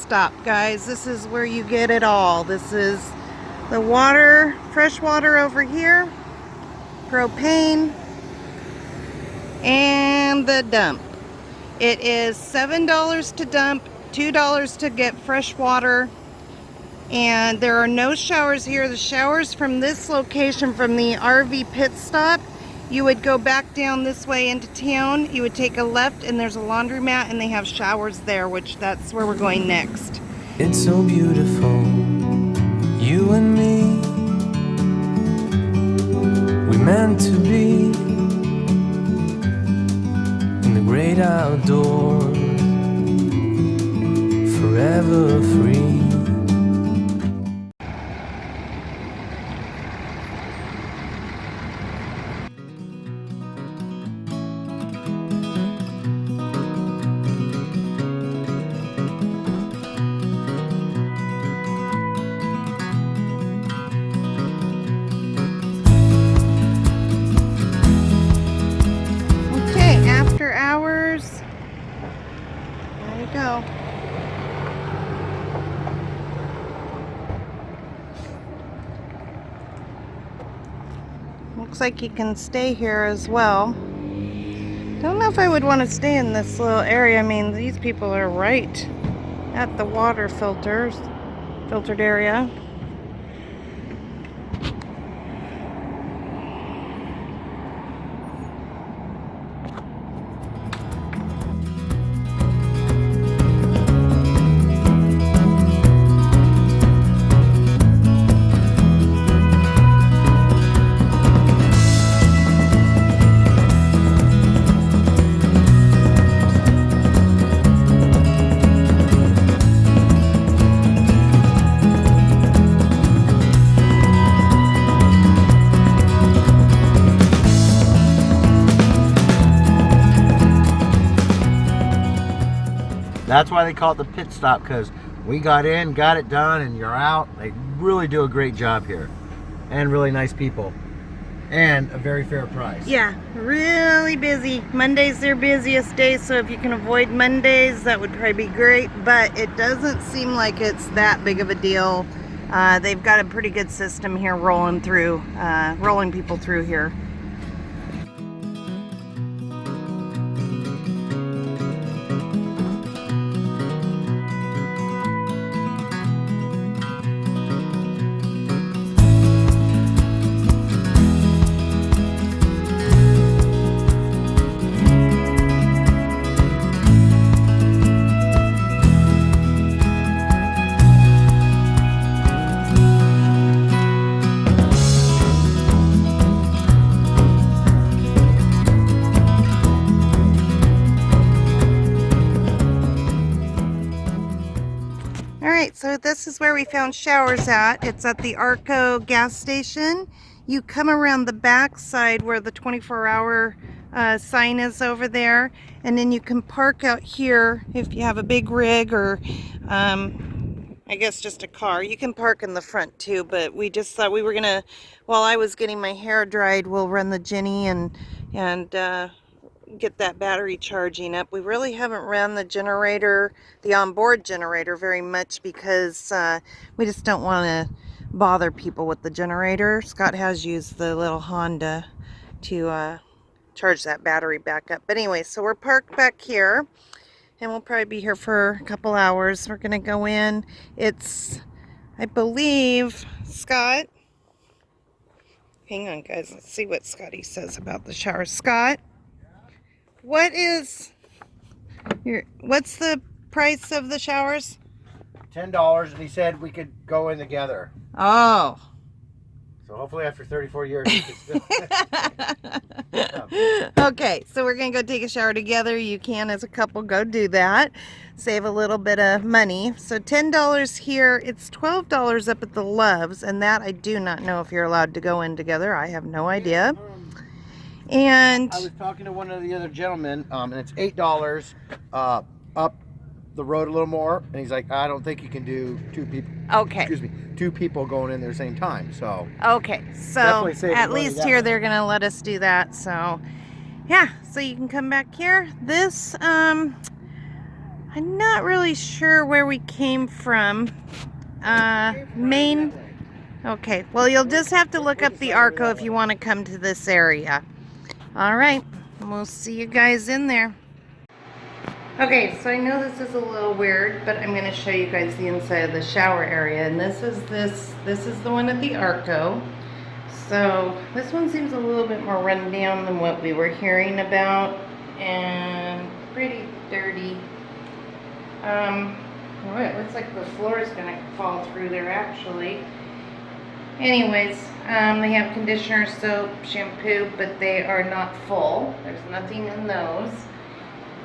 stop, guys. This is where you get it all. This is the water, fresh water over here, propane, and the dump. It is $7 to dump, $2 to get fresh water, and there are no showers here. The showers from this location, from the RV pit stop, you would go back down this way into town, you would take a left, and there's a laundromat, and they have showers there, which that's where we're going next. It's so beautiful, you and me. We meant to be in the great outdoors, forever free. Go. Looks like you can stay here as well. Don't know if I would want to stay in this little area. I mean, these people are right at the water filtered area. That's why they call it the pit stop, because we got in, got it done, and you're out. They really do a great job here. And really nice people. And a very fair price. Yeah, really busy. Monday's their busiest day, so if you can avoid Mondays, that would probably be great. But it doesn't seem like it's that big of a deal. They've got a pretty good system here rolling people through here. Alright, so this is where we found showers at. It's at the Arco gas station. You come around the back side where the 24-hour sign is over there, and then you can park out here if you have a big rig or I guess just a car. You can park in the front too, but we just thought we were gonna, while I was getting my hair dried, we'll run the Jenny and get that battery charging up. We really haven't ran the generator, the onboard generator, very much because we just don't want to bother people with the generator. Scott has used the little Honda to charge that battery back up. But anyway, so we're parked back here, and we'll probably be here for a couple hours. We're gonna go in. It's, I believe, Scott. Hang on, guys. Let's see what Scotty says about the shower. Scott, what's the price of the showers? $10, and he said we could go in together. Oh. So hopefully after 34 years we can still... Okay, so we're gonna go take a shower together. You can, as a couple, go do that. Save a little bit of money. So $10 here. It's $12 up at the Loves, and that I do not know if you're allowed to go in together. I have no idea. And I was talking to one of the other gentlemen, and it's $8 up the road a little more, and he's like, I don't think you can do two people. Okay. Excuse me, two people going in there at the same time. So. Okay, so at least here they're gonna let us do that. So, yeah. So you can come back here. This, I I'm not really sure where we came from. Maine. Okay, well, you'll just have to look up the Arco if you want to come to this area. All right, we'll see you guys in there. Okay, so I know this is a little weird, but I'm going to show you guys the inside of the shower area. And this is the one at the Arco. So this one seems a little bit more run down than what we were hearing about, and pretty dirty. Oh, it looks like the floor is going to fall through there actually. Anyways, they have conditioner, soap, shampoo, but they are not full. There's nothing in those.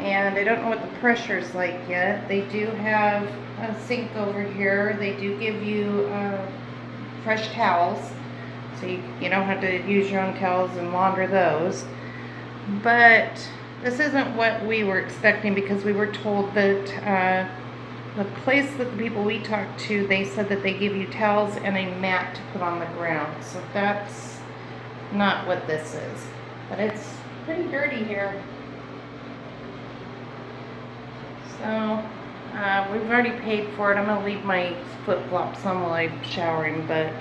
And I don't know what the pressure's like yet. They do have a sink over here. They do give you fresh towels, so you don't have to use your own towels and launder those. But this isn't what we were expecting, because we were told that the place that the people we talked to, they said that they give you towels and a mat to put on the ground. So that's not what this is. But it's pretty dirty here. So we've already paid for it. I'm going to leave my flip-flops on while I'm showering. But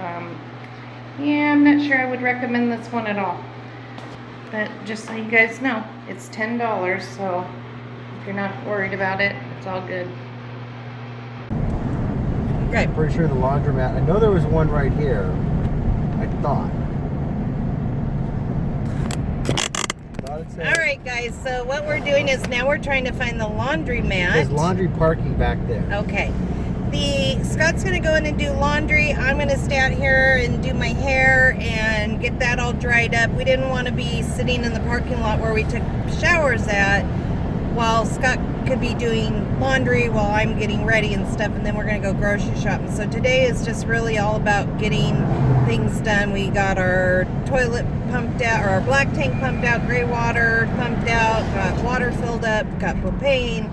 yeah, I'm not sure I would recommend this one at all. But just so you guys know, it's $10. So if you're not worried about it, it's all good. Okay. I'm pretty sure the laundromat. I know there was one right here. I thought. All right, guys. So what we're doing is now we're trying to find the laundromat. There's laundry parking back there. Okay. Scott's gonna go in and do laundry. I'm gonna stay out here and do my hair and get that all dried up. We didn't want to be sitting in the parking lot where we took showers at, while Scott could be doing laundry while I'm getting ready and stuff, and then we're gonna go grocery shopping. So today is just really all about getting things done. We got our toilet pumped out, or our black tank pumped out, gray water pumped out, got water filled up, got propane,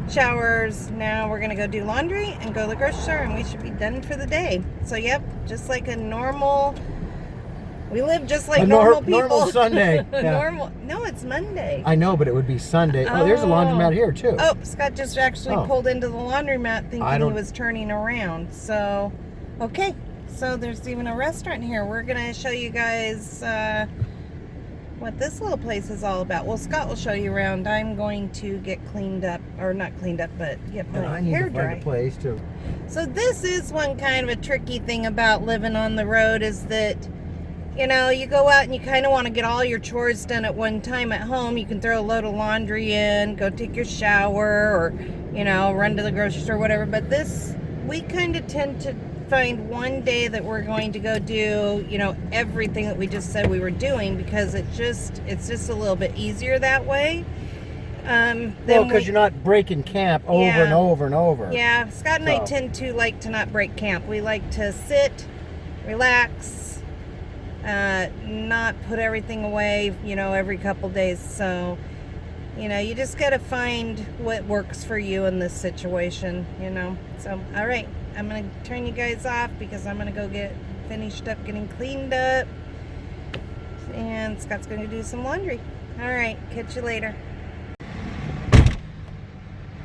showers. Now we're gonna go do laundry and go to the grocery store, and we should be done for the day. So yep, just like a normal, we live just like normal people. Normal Sunday. Yeah. No, it's Monday. I know, but it would be Sunday. Oh, there's a laundromat here too. Oh, Scott just actually pulled into the laundromat thinking he was turning around. So, okay. So there's even a restaurant here. We're going to show you guys what this little place is all about. Well, Scott will show you around. I'm going to get cleaned up, or not cleaned up, but get my hair dry. I need to find a place too. So this is one kind of a tricky thing about living on the road, is that, you know, you go out and you kind of want to get all your chores done at one time at home. You can throw a load of laundry in, go take your shower, or, you know, run to the grocery store, whatever. But this, we kind of tend to find one day that we're going to go do, you know, everything that we just said we were doing, because it's just a little bit easier that way. Well, because you're not breaking camp over and over and over. Yeah, Scott and I tend to like to not break camp. We like to sit, relax, not put everything away, you know, every couple days. So, you know, you just got to find what works for you in this situation, you know. So, all right, I'm going to turn you guys off because I'm going to go get finished up getting cleaned up. And Scott's going to do some laundry. All right, catch you later.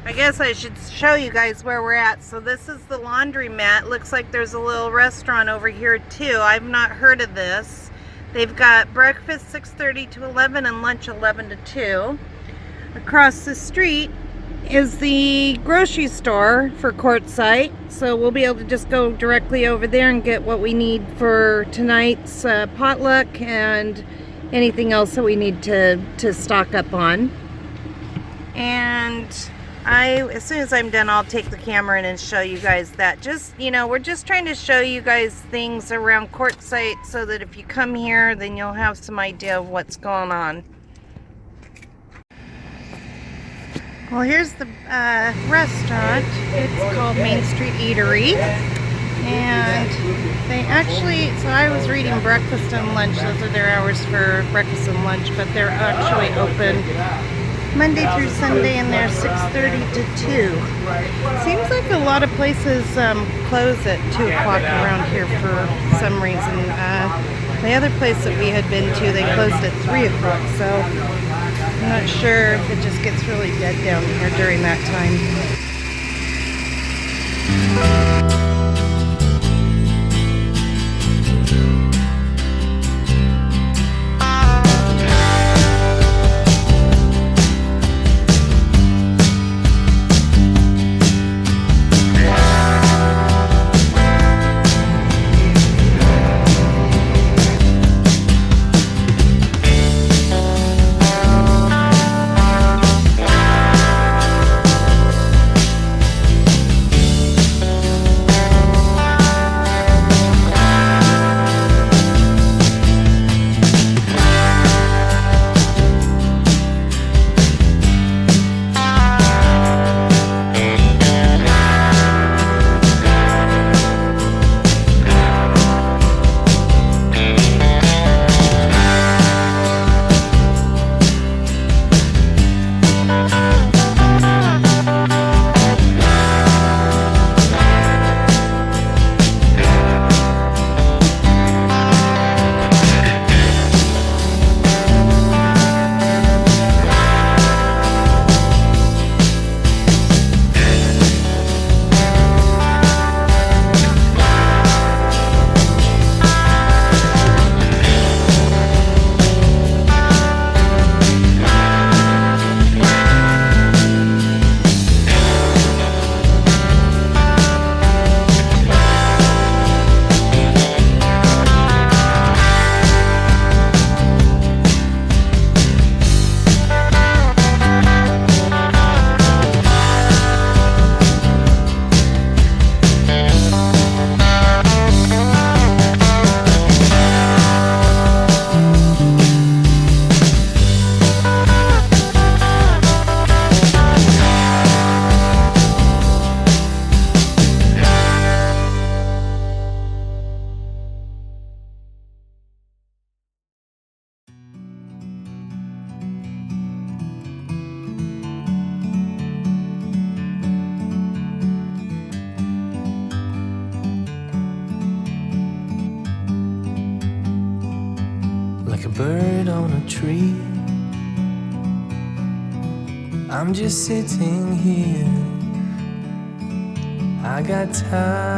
I guess I should show you guys where we're at. So this is the laundromat. Looks like there's a little restaurant over here too. I've not heard of this. They've got breakfast 6:30 to 11 and lunch 11 to 2. Across the street is the grocery store for Quartzsite. So we'll be able to just go directly over there and get what we need for tonight's potluck and anything else that we need to stock up on. And as soon as I'm done, I'll take the camera in and show you guys that. Just, you know, we're just trying to show you guys things around Quartzsite so that if you come here, then you'll have some idea of what's going on. Well, here's the restaurant. It's called Main Street Eatery. And they actually, so I was reading breakfast and lunch. Those are their hours for breakfast and lunch, but they're actually open Monday through Sunday, and they're 6:30 to 2. Seems like a lot of places close at 2 o'clock around here for some reason. The other place that we had been to, they closed at 3 o'clock. So I'm not sure if it just gets really dead down here during that time. Like a bird on a tree, I'm just sitting here. I got time.